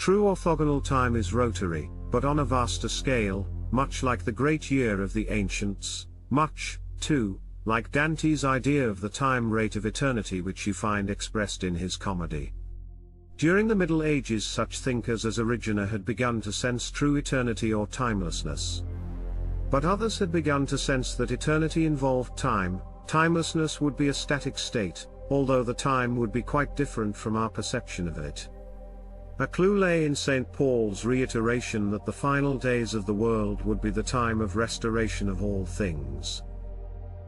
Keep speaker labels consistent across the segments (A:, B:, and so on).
A: True orthogonal time is rotary, but on a vaster scale, much like the great year of the ancients, much, too, like Dante's idea of the time rate of eternity which you find expressed in his comedy. During the Middle Ages such thinkers as Origener had begun to sense true eternity or timelessness. But others had begun to sense that eternity involved time, timelessness would be a static state, although the time would be quite different from our perception of it. A clue lay in St. Paul's reiteration that the final days of the world would be the time of restoration of all things.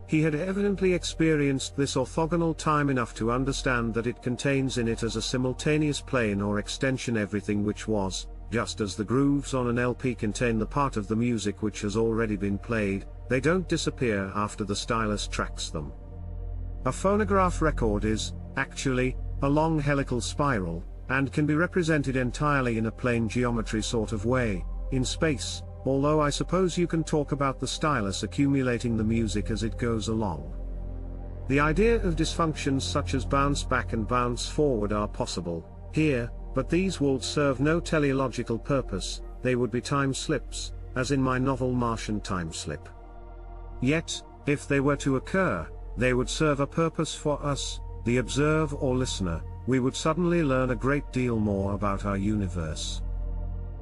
A: He had evidently experienced this orthogonal time enough to understand that it contains in it as a simultaneous plane or extension everything which was, just as the grooves on an LP contain the part of the music which has already been played, they don't disappear after the stylus tracks them. A phonograph record is, actually, a long helical spiral, and can be represented entirely in a plane geometry sort of way, in space, although I suppose you can talk about the stylus accumulating the music as it goes along. The idea of dysfunctions such as bounce back and bounce forward are possible, here, but these would serve no teleological purpose, they would be time slips, as in my novel Martian Time Slip. Yet, if they were to occur, they would serve a purpose for us, the observer or listener. We would suddenly learn a great deal more about our universe.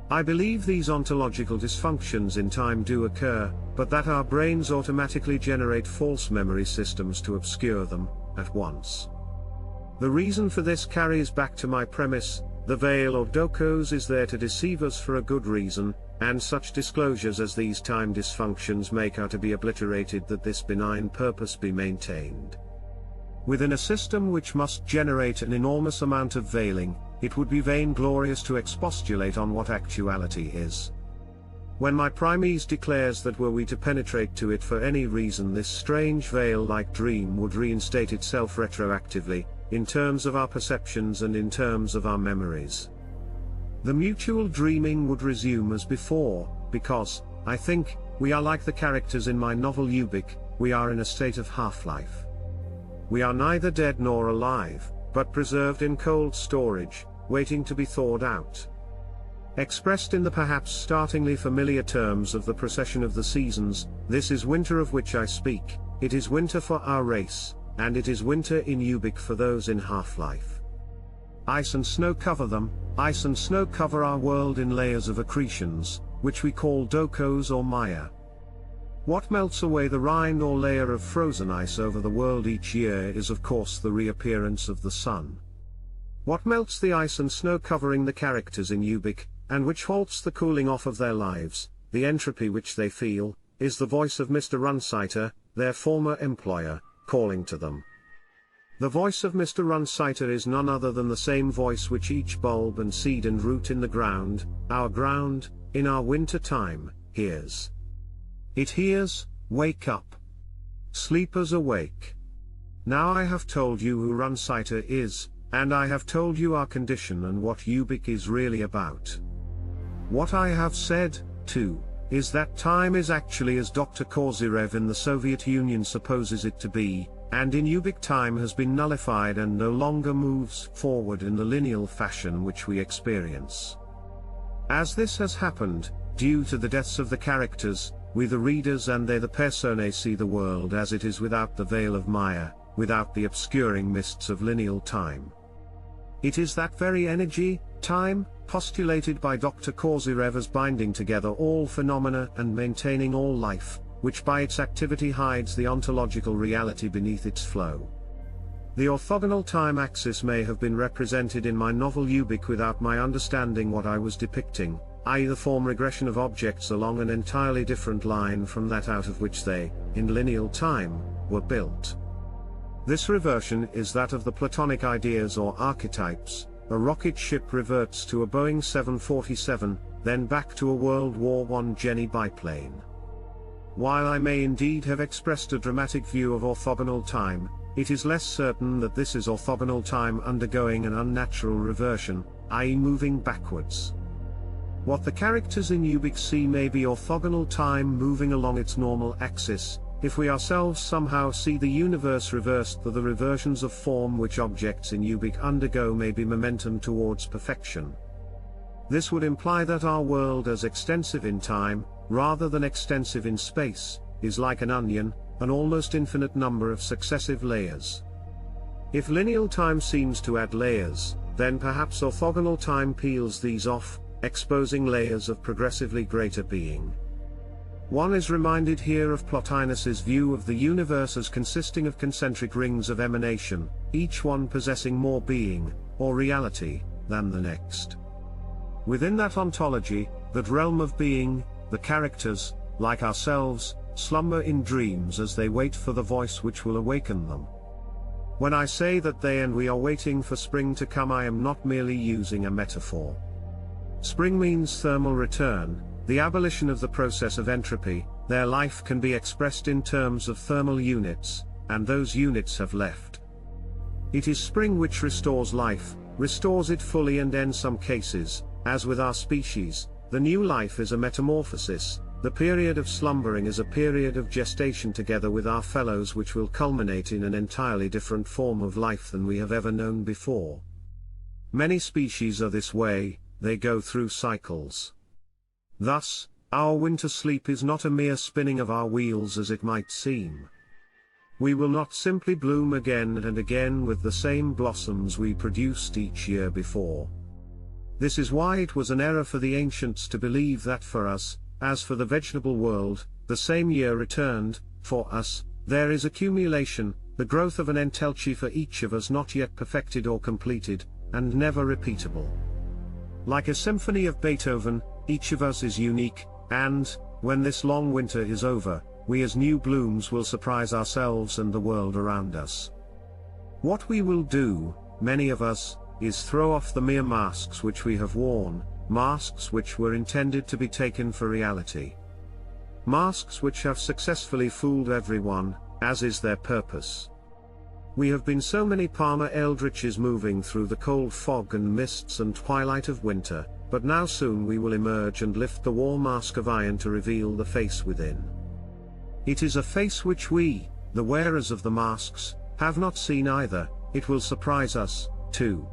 A: I believe these ontological dysfunctions in time do occur, but that our brains automatically generate false memory systems to obscure them, at once. The reason for this carries back to my premise: the veil or dokos is there to deceive us for a good reason, and such disclosures as these time dysfunctions make are to be obliterated that this benign purpose be maintained. Within a system which must generate an enormous amount of veiling, it would be vainglorious to expostulate on what actuality is. When my Primes declares that were we to penetrate to it for any reason, this strange veil-like dream would reinstate itself retroactively, in terms of our perceptions and in terms of our memories. The mutual dreaming would resume as before, because, I think, we are like the characters in my novel Ubik, we are in a state of half-life. We are neither dead nor alive, but preserved in cold storage, waiting to be thawed out. Expressed in the perhaps startlingly familiar terms of the procession of the seasons, this is winter of which I speak, it is winter for our race, and it is winter in Ubik for those in half-life. Ice and snow cover them, ice and snow cover our world in layers of accretions, which we call dokos or maya. What melts away the rind or layer of frozen ice over the world each year is of course the reappearance of the sun. What melts the ice and snow covering the characters in Ubik, and which halts the cooling off of their lives, the entropy which they feel, is the voice of Mr. Runsiter, their former employer, calling to them. The voice of Mr. Runsiter is none other than the same voice which each bulb and seed and root in the ground, in our winter time, hears. It hears, "Wake up. Sleepers awake. Now I have told you who Runsiter is, and I have told you our condition and what Ubik is really about. What I have said, too, is that time is actually as Dr. Kozyrev in the Soviet Union supposes it to be, and in Ubik time has been nullified and no longer moves forward in the lineal fashion which we experience. As this has happened, due to the deaths of the characters, we the readers and they the personae see the world as it is without the veil of Maya, without the obscuring mists of lineal time. It is that very energy, time, postulated by Dr. Kozyrev as binding together all phenomena and maintaining all life, which by its activity hides the ontological reality beneath its flow. The orthogonal time axis may have been represented in my novel Ubik without my understanding what I was depicting, i.e. the form regression of objects along an entirely different line from that out of which they, in lineal time, were built. This reversion is that of the Platonic ideas or archetypes. A rocket ship reverts to a Boeing 747, then back to a World War I Jenny biplane. While I may indeed have expressed a dramatic view of orthogonal time, it is less certain that this is orthogonal time undergoing an unnatural reversion, i.e. moving backwards. What the characters in Ubik see may be orthogonal time moving along its normal axis, if we ourselves somehow see the universe reversed, the reversions of form which objects in Ubik undergo may be momentum towards perfection. This would imply that our world, as extensive in time, rather than extensive in space, is like an onion, an almost infinite number of successive layers. If lineal time seems to add layers, then perhaps orthogonal time peels these off, exposing layers of progressively greater being. One is reminded here of Plotinus's view of the universe as consisting of concentric rings of emanation, each one possessing more being, or reality, than the next. Within that ontology, that realm of being, the characters, like ourselves, slumber in dreams as they wait for the voice which will awaken them. When I say that they and we are waiting for spring to come, I am not merely using a metaphor. Spring means thermal return, the abolition of the process of entropy. Their life can be expressed in terms of thermal units, and those units have left. It is spring which restores life, restores it fully, and in some cases, as with our species, the new life is a metamorphosis. The period of slumbering is a period of gestation together with our fellows, which will culminate in an entirely different form of life than we have ever known before. Many species are this way, they go through cycles. Thus, our winter sleep is not a mere spinning of our wheels as it might seem. We will not simply bloom again and again with the same blossoms we produced each year before. This is why it was an error for the ancients to believe that for us, as for the vegetable world, the same year returned. For us, there is accumulation, the growth of an entelchi for each of us not yet perfected or completed, and never repeatable. Like a symphony of Beethoven, each of us is unique, and, when this long winter is over, we as new blooms will surprise ourselves and the world around us. What we will do, many of us, is throw off the mere masks which we have worn, masks which were intended to be taken for reality. Masks which have successfully fooled everyone, as is their purpose. We have been so many Palmer Eldritches moving through the cold fog and mists and twilight of winter, but now soon we will emerge and lift the wall mask of iron to reveal the face within. It is a face which we, the wearers of the masks, have not seen either. It will surprise us, too.